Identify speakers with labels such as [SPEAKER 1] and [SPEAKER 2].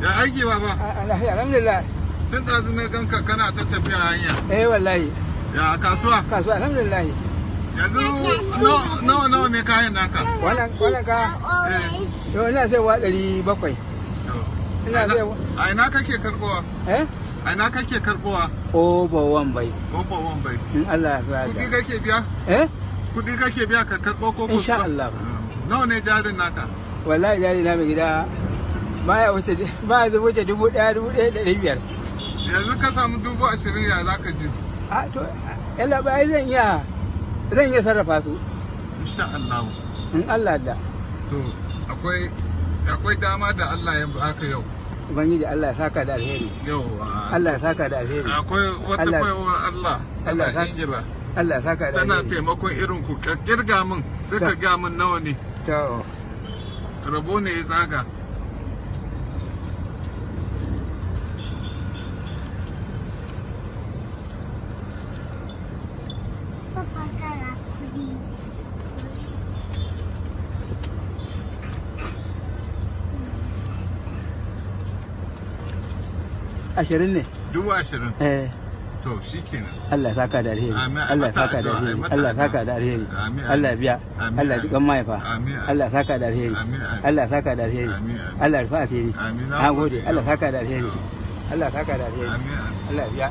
[SPEAKER 1] Ya aiki baba?
[SPEAKER 2] Alhamdulillah.
[SPEAKER 1] Tun ɗazu na ganka kana ta tafiya hanya.
[SPEAKER 2] Wallahi.
[SPEAKER 1] Ya kasuwa?
[SPEAKER 2] Kasuwa alhamdulillah.
[SPEAKER 1] Yanzu nawa ne kayan naka?
[SPEAKER 2] Wannan ka? Yau ina sai wa 700. Ina sai wa.
[SPEAKER 1] A ina kake karbowa? A ina kake karbowa?
[SPEAKER 2] Obawan bai.
[SPEAKER 1] Obawan bai.
[SPEAKER 2] In Allah ya
[SPEAKER 1] Kudi kake biya? Kudi kake biya ka karbo ko kusa?
[SPEAKER 2] Insha Allah.
[SPEAKER 1] Nawa ne jarin naka?
[SPEAKER 2] Wallahi jari na mai gida baya wuce 1,500.
[SPEAKER 1] Yanzu ka samu 20,000 ya za ka ji?
[SPEAKER 2] To yalla bai zan iya sarrafa su.
[SPEAKER 1] Insha Allah.
[SPEAKER 2] In Allah da.
[SPEAKER 1] To akwai dama da Allah ya baka yau.
[SPEAKER 2] Ubangiji Allah ya saka da alheri.
[SPEAKER 1] Yauwa.
[SPEAKER 2] Allah ya saka da alheri.
[SPEAKER 1] Akwai wata baiwa Allah.
[SPEAKER 2] Allah ya saka. Allah ya saka da alheri.
[SPEAKER 1] Tana taimakon irin ku kirga min sai ka ga min nawa ne.
[SPEAKER 2] To.
[SPEAKER 1] Rabo ne ya zaga.
[SPEAKER 2] Ashirin ne?
[SPEAKER 1] 20,000. To shi kenan.
[SPEAKER 2] Allah saka da alheri. Allah saka da alheri. Allah saka da alheri. Allah biya. Allah ji kan mahaifa. Allah saka da alheri. Allah saka da alheri. Allah rufa asiri. Na gode. Allah saka da alheri. Allah saka da alheri. Allah biya.